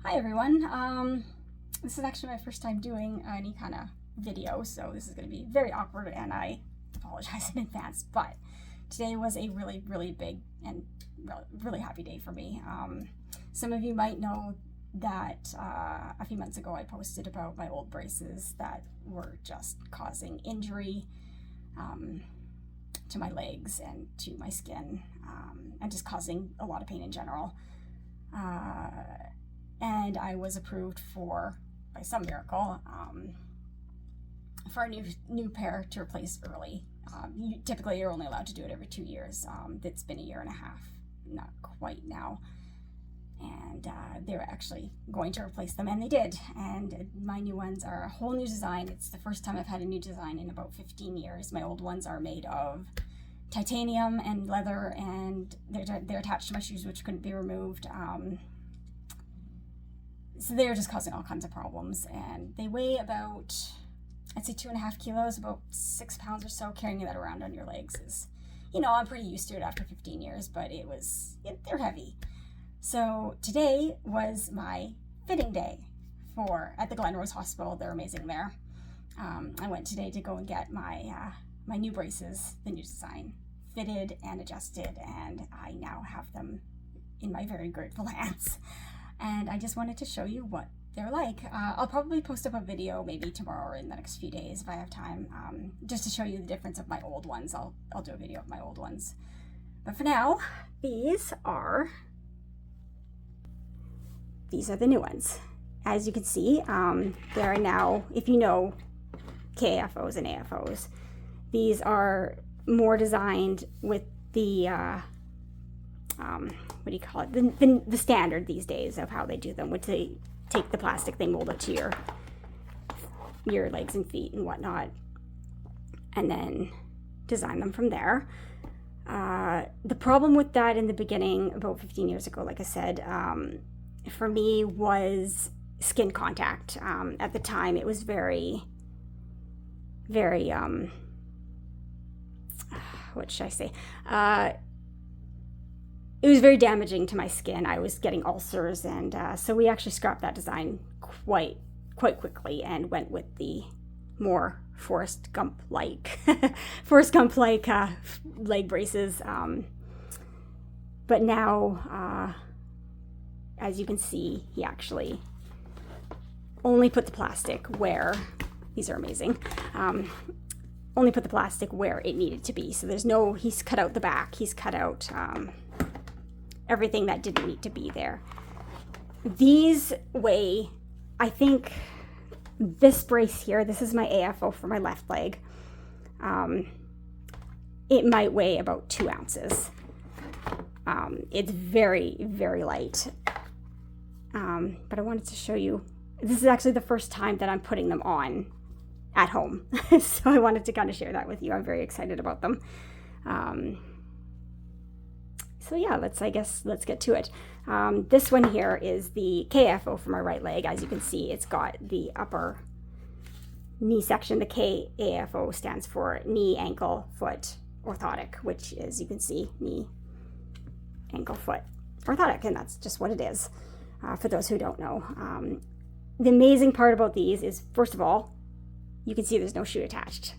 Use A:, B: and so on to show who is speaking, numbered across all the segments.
A: Hi everyone. This is actually my first time doing any kind of video, so this is going to be very awkward and I apologize in advance, but today was a really big and really happy day for me. Some of you might know that a few months ago I posted about my old braces that were just causing injury to my legs and to my skin, and just causing a lot of pain in general. And I was approved for, by some miracle, for a new pair to replace early. Typically you're only allowed to do it every 2 years. It's been a year and a half, not quite now. And they were actually going to replace them, and they did. And my new ones are a whole new design. It's the first time I've had a new design in about 15 years. My old ones are made of titanium and leather, and they're attached to my shoes, which couldn't be removed. So they're just causing all kinds of problems, and they weigh about, I'd say 2.5 kilos, about 6 pounds or so. Carrying that around on your legs is, I'm pretty used to it after 15 years, but they're heavy. So today was my fitting day at the Glenrose hospital. They're amazing there. I went today to go and get my new braces, the new design, fitted and adjusted, and I now have them in my very grateful hands. And I just wanted to show you what they're like. I'll probably post up a video maybe tomorrow or in the next few days if I have time, just to show you the difference of my old ones. I'll do a video of my old ones. But for now, these are the new ones. As you can see, there are now, if you know KAFOs and AFOs, these are more designed with the what do you call it? The standard these days of how they do them, which they take the plastic, they mold it to your legs and feet and whatnot, and then design them from there. The problem with that in the beginning, about 15 years ago, like I said, for me was skin contact. At the time, it was very, what should I say? It was very damaging to my skin. I was getting ulcers, and so we actually scrapped that design quite quickly and went with the more Forrest Gump-like leg braces. But now, as you can see, he actually only put the plastic where, these are amazing, only put the plastic where it needed to be. So he's cut out the back, he's cut out everything that didn't need to be there. These weigh, I think, this brace here, this is my AFO for my left leg, it might weigh about 2 ounces. It's very light. But I wanted to show you, this is actually the first time that I'm putting them on at home. So I wanted to kind of share that with you. I'm very excited about them. So yeah, let's get to it. This one here is the KAFO for my right leg. As you can see, it's got the upper knee section. The KAFO stands for knee, ankle, foot, orthotic, which is, you can see, knee, ankle, foot, orthotic, and that's just what it is, for those who don't know. The amazing part about these is, first of all, you can see there's no shoe attached.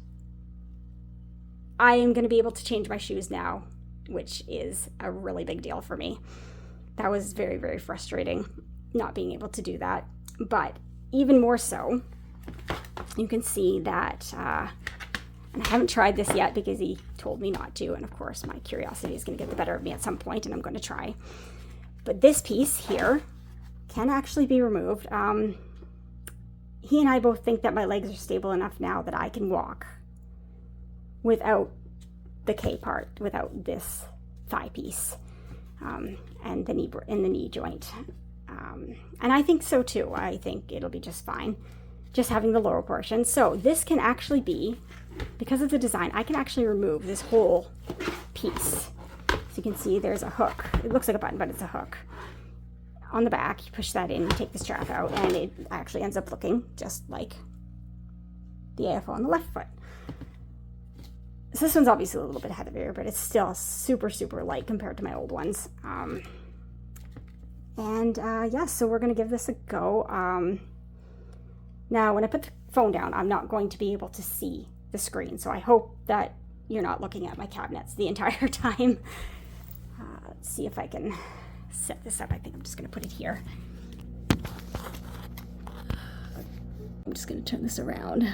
A: I am going to be able to change my shoes now, which is a really big deal for me. That was very frustrating, not being able to do that. But even more so, you can see that, and I haven't tried this yet because he told me not to, and of course my curiosity is going to get the better of me at some point, and I'm going to try. But this piece here can actually be removed. He and I both think that my legs are stable enough now that I can walk without the K part, without this thigh piece, and the knee joint. And I think so too. I think it'll be just fine, just having the lower portion. So this can actually be, because of the design, I can actually remove this whole piece. So you can see there's a hook. It looks like a button, but it's a hook. On the back, you push that in, you take the strap out, and it actually ends up looking just like the AFO on the left foot. So this one's obviously a little bit heavier, but it's still super light compared to my old ones. And yeah, so we're going to give this a go. Now, when I put the phone down, I'm not going to be able to see the screen. So I hope that you're not looking at my cabinets the entire time. Let's see if I can set this up. I think I'm just going to put it here. I'm just going to turn this around.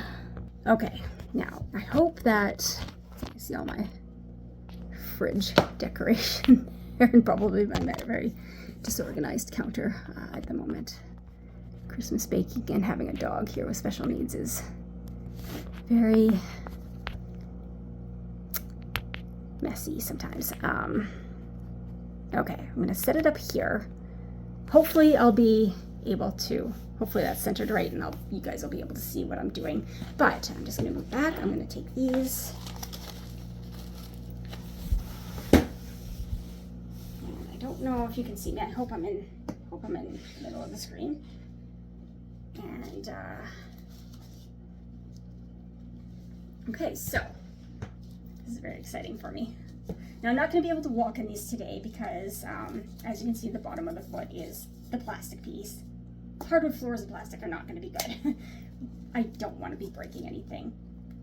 A: Okay, now I hope that you see all my fridge decoration there, and probably my very disorganized counter at the moment. Christmas baking and having a dog here with special needs is very messy sometimes. Okay, I'm going to set it up here. Hopefully I'll be able to, hopefully that's centered right, and you guys will be able to see what I'm doing. But I'm just going to move back. I'm going to take these. And I don't know if you can see me. I hope I'm in the middle of the screen. And okay, so this is very exciting for me. Now I'm not going to be able to walk in these today because as you can see, the bottom of the foot is the plastic piece. Hardwood floors and plastic are not going to be good. I don't want to be breaking anything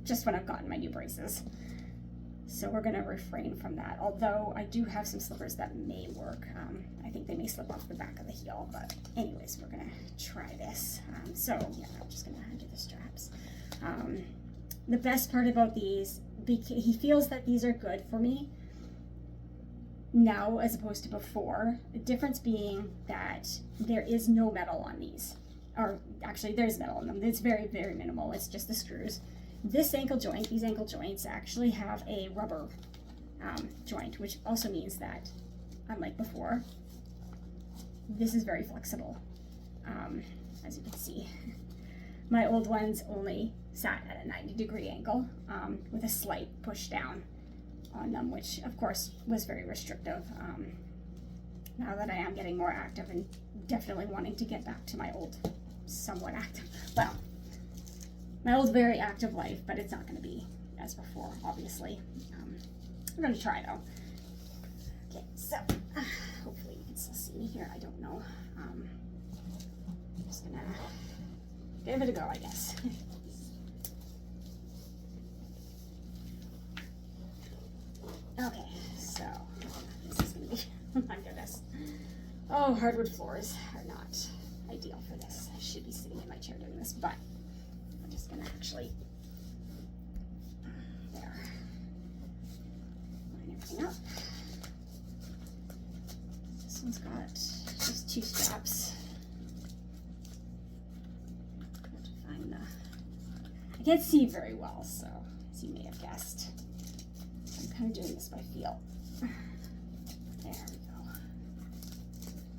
A: just when I've gotten my new braces. So we're going to refrain from that. Although I do have some slippers that may work. I think they may slip off the back of the heel, but anyways, we're going to try this. So yeah, I'm just going to undo the straps. The best part about these, he feels that these are good for me now as opposed to before. The difference being that there is no metal on these, or actually there's metal on them. It's very, very minimal. It's just the screws. This ankle joint, these ankle joints actually have a rubber joint, which also means that, unlike before, this is very flexible. As you can see, my old ones only sat at a 90-degree angle with a slight push down on them, which of course was very restrictive. Now that I am getting more active and definitely wanting to get back to my old somewhat active, well, my old very active life, but it's not going to be as before, obviously. We're going to try though. Okay, so hopefully you can still see me here. I don't know. I'm just going to give it a go, I guess. Okay, so this is going to be, oh my goodness. Oh, hardwood floors are not ideal for this. I should be sitting in my chair doing this, but I'm just going to actually, there, line everything up. This one's got just 2 straps. Have to find the, I can't see very well, so as you may have guessed. I'm kind of doing this by feel. There we go.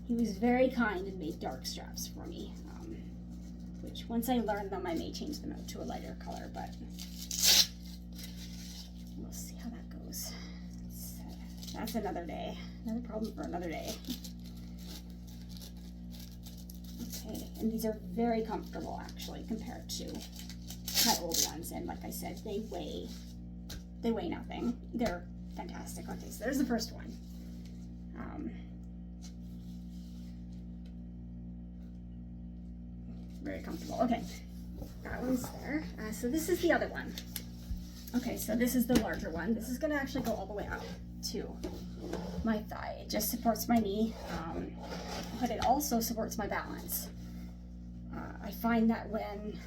A: He was very kind and made dark straps for me, which once I learn them, I may change them out to a lighter color, but we'll see how that goes. That's another day, another problem for another day. Okay, and these are very comfortable actually compared to my old ones, and like I said, they weigh nothing. They're fantastic. Okay, so there's the first one. Very comfortable. Okay, that one's there. So this is the other one. Okay, so this is the larger one. This is going to actually go all the way up to my thigh. It just supports my knee, but it also supports my balance. I find that when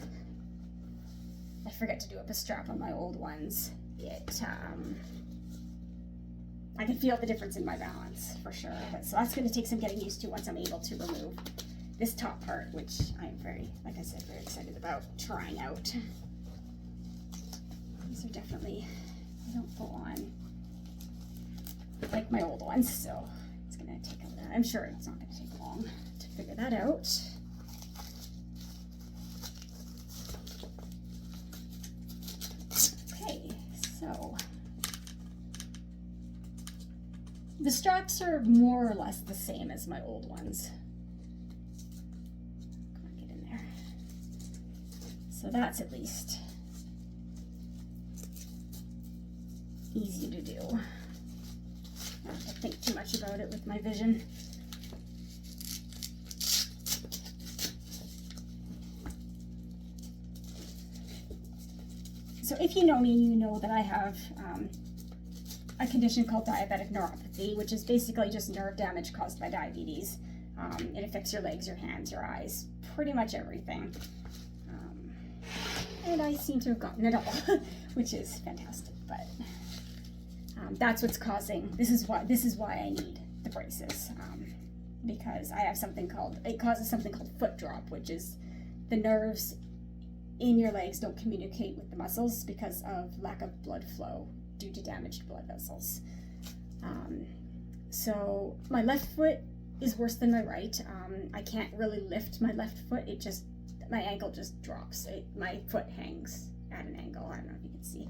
A: I forget to do up a strap on my old ones, I can feel the difference in my balance for sure. But so that's going to take some getting used to once I'm able to remove this top part, which I'm very, like I said, very excited about trying out. These are definitely, they don't pull on like my old ones, so it's going to take a minute. I'm sure it's not going to take long to figure that out. Okay, so the straps are more or less the same as my old ones. Come on, get in there. So that's at least easy to do. I don't have to think too much about it with my vision. So if you know me, you know that I have a condition called diabetic neuropathy, which is basically just nerve damage caused by diabetes. It affects your legs, your hands, your eyes, pretty much everything. And I seem to have gotten it all, which is fantastic. But that's what's causing. This is why I need the braces, because I have it causes something called foot drop, which is the nerves in your legs don't communicate with the muscles because of lack of blood flow due to damaged blood vessels. So my left foot is worse than my right. I can't really lift my left foot. My ankle just drops. My foot hangs at an angle. I don't know if you can see.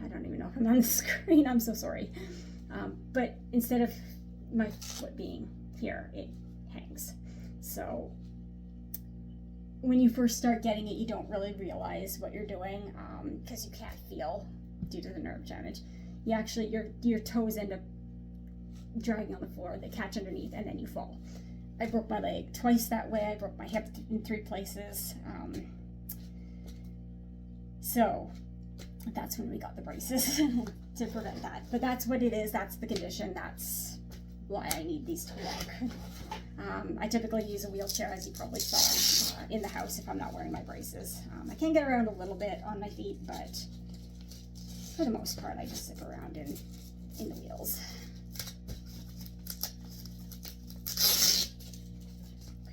A: I don't even know if I'm on the screen. I'm so sorry. But instead of my foot being here, it hangs. So when you first start getting it, you don't really realize what you're doing because you can't feel due to the nerve damage. You actually, your toes end up dragging on the floor, they catch underneath, and then you fall. I broke my leg twice that way. I broke my hip in 3 places. So that's when we got the braces to prevent that. But that's what it is. That's the condition. That's why I need these to walk. I typically use a wheelchair, as you probably saw, in the house if I'm not wearing my braces. I can get around a little bit on my feet, but for the most part, I just zip around in the wheels.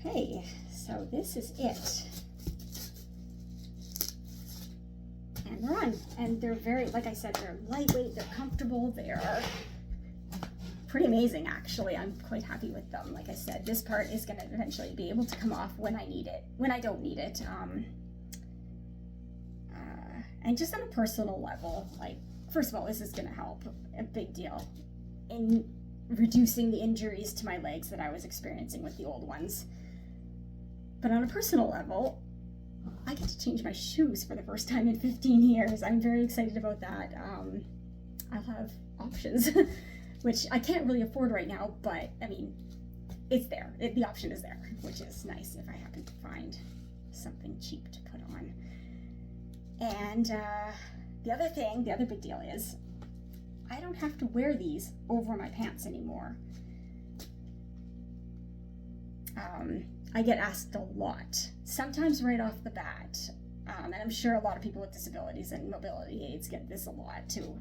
A: Okay, so this is it. And they're on. And they're very, like I said, they're lightweight, they're comfortable, they're pretty amazing actually. I'm quite happy with them. Like I said, this part is going to eventually be able to come off when I need it, when I don't need it. And just on a personal level, like, first of all, this is going to help a big deal in reducing the injuries to my legs that I was experiencing with the old ones. But on a personal level, I get to change my shoes for the first time in 15 years. I'm very excited about that. I'll have options, which I can't really afford right now, but I mean, it's there. The option is there, which is nice if I happen to find something cheap to put on. And the other big deal is I don't have to wear these over my pants anymore. I get asked a lot, sometimes right off the bat, and I'm sure a lot of people with disabilities and mobility aids get this a lot too,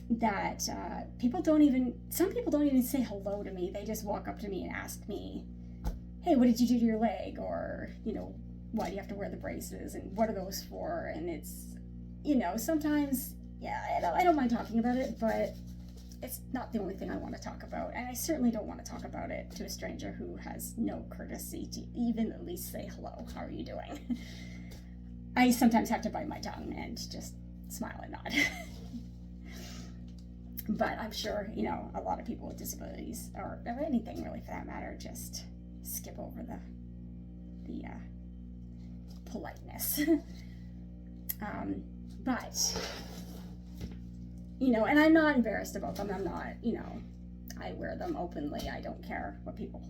A: that some people don't even say hello to me. They just walk up to me and ask me, hey, what did you do to your leg? Or, why do you have to wear the braces? And what are those for? And it's, sometimes, yeah, I don't mind talking about it, but it's not the only thing I want to talk about. And I certainly don't want to talk about it to a stranger who has no courtesy to even at least say hello. How are you doing? I sometimes have to bite my tongue and just smile and nod. But I'm sure, a lot of people with disabilities, or anything really for that matter, just skip over the politeness. But, and I'm not embarrassed about them. I'm not, I wear them openly. I don't care what people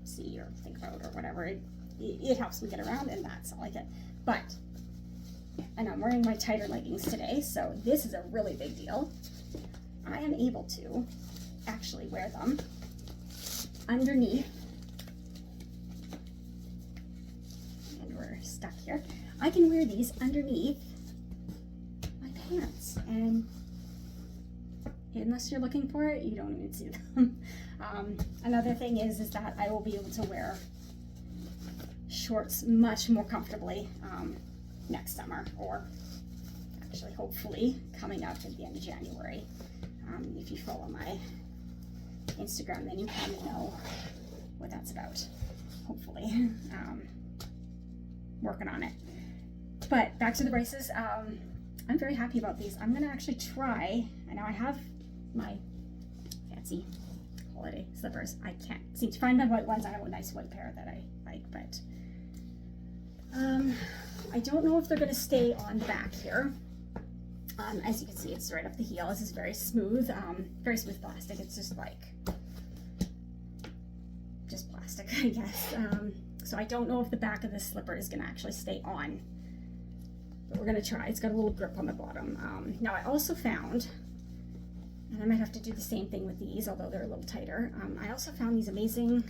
A: see or think about or whatever. It helps me get around, and that's all I get. But, and I'm wearing my tighter leggings today, so this is a really big deal. I am able to actually wear them underneath, and we're stuck here. I can wear these underneath my pants, and unless you're looking for it, you don't even see them. Another thing is that I will be able to wear shorts much more comfortably next summer, or actually hopefully coming up at the end of January. If you follow my Instagram, then you kind of know what that's about, hopefully. Working on it. But back to the braces. I'm very happy about these. I'm going to actually try. I know I have my fancy holiday slippers. I can't seem to find my white ones. I have a nice white pair that I like, but I don't know if they're going to stay on the back here. As you can see, it's right up the heel. This is very smooth plastic. It's just plastic, I guess. So I don't know if the back of this slipper is going to actually stay on but we're gonna try. It's got a little grip on the bottom. Now I also found, and I might have to do the same thing with these, although they're a little tighter. I also found these amazing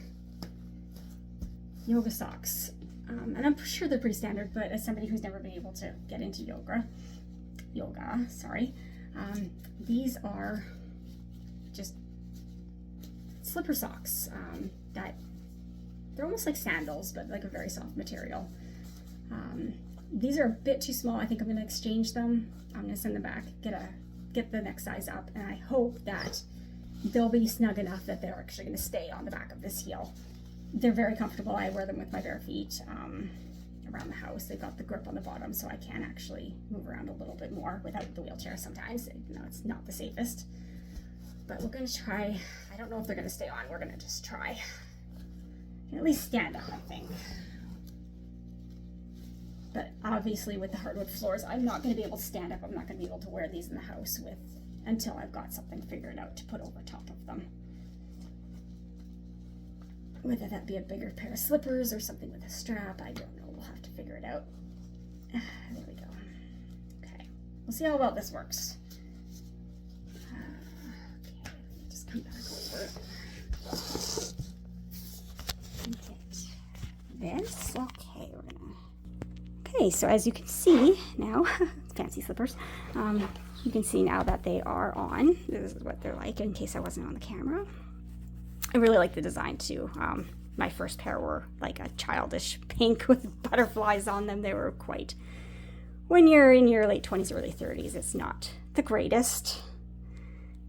A: yoga socks. And I'm sure they're pretty standard, but as somebody who's never been able to get into yoga, these are just slipper socks that they're almost like sandals, but like a very soft material. These are a bit too small. I think I'm going to exchange them. I'm going to send them back, get the next size up, and I hope that they'll be snug enough that they're actually going to stay on the back of this heel. They're very comfortable. I wear them with my bare feet around the house. They've got the grip on the bottom, so I can actually move around a little bit more without the wheelchair sometimes. You know, it's not the safest. But we're going to try. I don't know if they're going to stay on. We're going to just try. Can at least stand up, I think. But obviously with the hardwood floors, I'm not going to be able to stand up. I'm not going to be able to wear these in the house until I've got something figured out to put over top of them. Whether that be a bigger pair of slippers or something with a strap, I don't know. We'll have to figure it out. There we go. Okay, we'll see how well this works. Okay, just come back over it. This. Okay, we're gonna. Okay, so as you can see now, fancy slippers. You can see now that they are on. This is what they're like, in case I wasn't on the camera. I really like the design too. My first pair were like a childish pink with butterflies on them. They were quite, when you're in your late 20s, early 30s, it's not the greatest,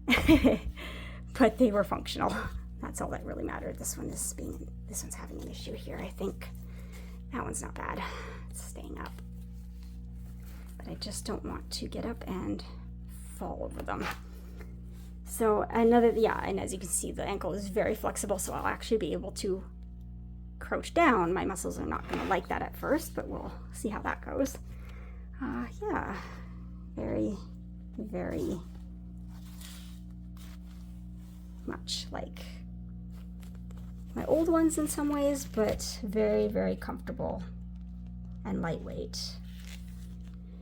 A: but they were functional. That's all that really mattered. This one's having an issue here, I think. That one's not bad. It's staying up. But I just don't want to get up and fall over them. So and as you can see, the ankle is very flexible, so I'll actually be able to crouch down. My muscles are not going to like that at first, but we'll see how that goes. Yeah, very, very much like my old ones in some ways, but very, very comfortable and lightweight.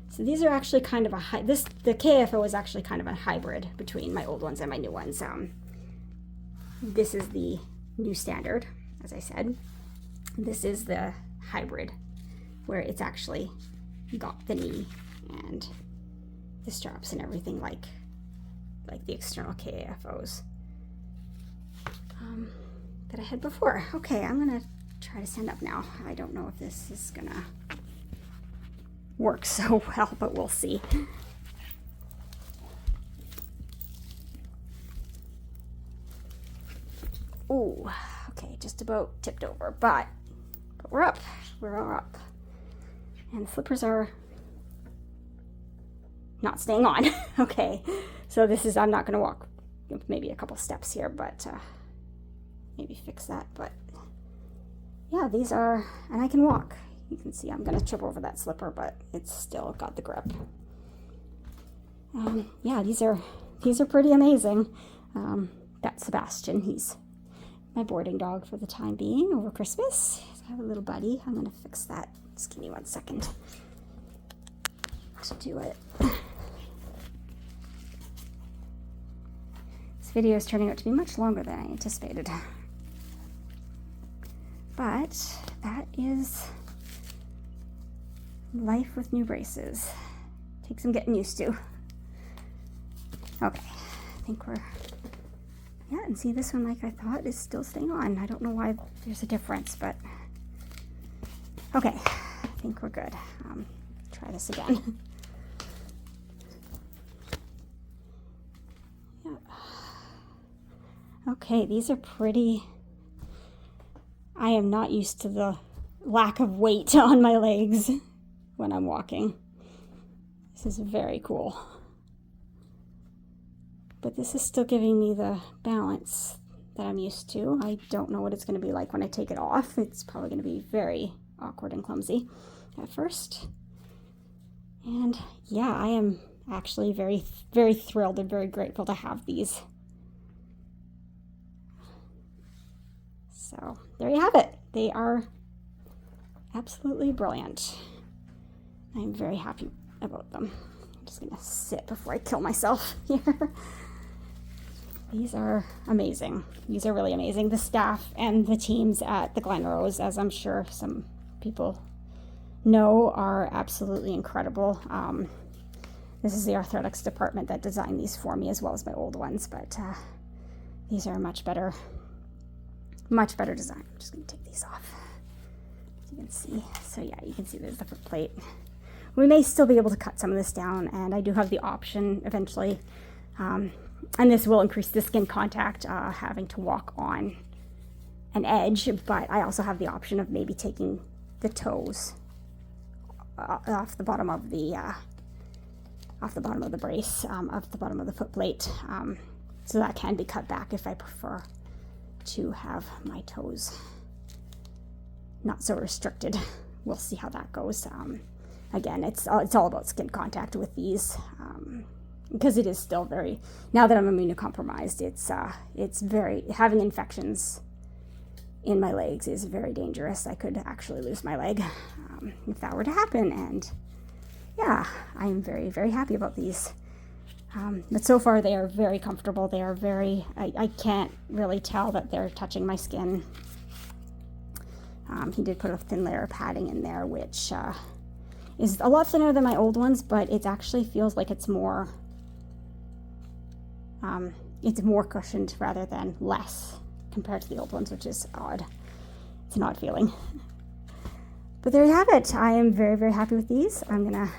A: So these are actually kind of the KAFO is actually kind of a hybrid between my old ones and my new ones. This is the new standard, as I said. This is the hybrid, where it's actually got the knee and the straps and everything like the external KAFOs that I had before. Okay, I'm gonna try to stand up now. I don't know if this is gonna work so well, but we'll see. Ooh, okay, just about tipped over, but we're up. We're all up. And the slippers are not staying on. Okay, so I'm not gonna walk maybe a couple steps here, but maybe fix that. But yeah, these are, and I can walk. You can see I'm gonna trip over that slipper, but it's still got the grip. Yeah, these are pretty amazing. That's Sebastian. He's my boarding dog for the time being over Christmas. I have a little buddy. I'm gonna fix that. Just give me 1 second to do it. This video is turning out to be much longer than I anticipated. But that is life with new braces. Takes some getting used to. Okay, I think yeah, and see, this one, like I thought, is still staying on. I don't know why there's a difference, but okay, I think we're good. Try this again. Yeah. Okay, these are pretty. I am not used to the lack of weight on my legs when I'm walking. This is very cool. But this is still giving me the balance that I'm used to. I don't know what it's going to be like when I take it off. It's probably going to be very awkward and clumsy at first. And yeah, I am actually very, very thrilled and very grateful to have these. So there you have it. They are absolutely brilliant. I'm very happy about them. I'm just gonna sit before I kill myself here. These are amazing. These are really amazing. The staff and the teams at the Glenrose, as I'm sure some people know, are absolutely incredible. This is the orthotics department that designed these for me, as well as my old ones, but these are much better design. I'm just gonna take these off, as you can see. So yeah, you can see there's the foot plate. We may still be able to cut some of this down, and I do have the option eventually, and this will increase the skin contact, having to walk on an edge, but I also have the option of maybe taking the toes off the bottom of the brace, off the bottom of the foot plate, so that can be cut back if I prefer to have my toes not so restricted. We'll see how that goes. Again, it's all about skin contact with these, because it is still very, now that I'm immunocompromised, it's very, having infections in my legs is very dangerous. I could actually lose my leg if that were to happen. And yeah, I'm very, very happy about these. But so far they are very comfortable. They are very, I can't really tell that they're touching my skin. He did put a thin layer of padding in there, which is a lot thinner than my old ones, but it actually feels like it's more cushioned rather than less compared to the old ones, which is odd. It's an odd feeling. But there you have it. I am very, very happy with these. I'm gonna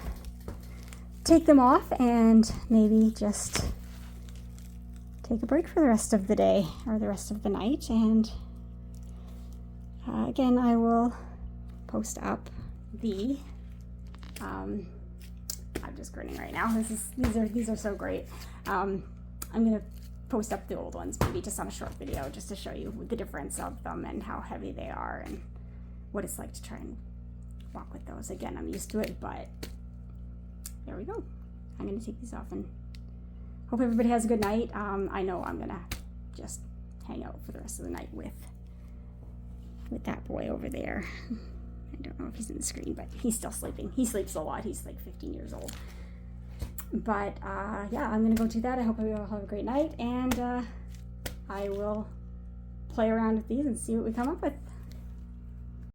A: take them off and maybe just take a break for the rest of the day or the rest of the night. And again, I will post up the I'm just grinning right now. These are so great. I'm gonna post up the old ones, maybe just on a short video, just to show you the difference of them and how heavy they are and what it's like to try and walk with those. Again, I'm used to it, but there we go. I'm gonna take these off and hope everybody has a good night. I know I'm gonna just hang out for the rest of the night with that boy over there. I don't know if he's in the screen, but he's still sleeping. He sleeps a lot. He's like 15 years old. But yeah, I'm gonna go do that. I hope you all have a great night, and I will play around with these and see what we come up with.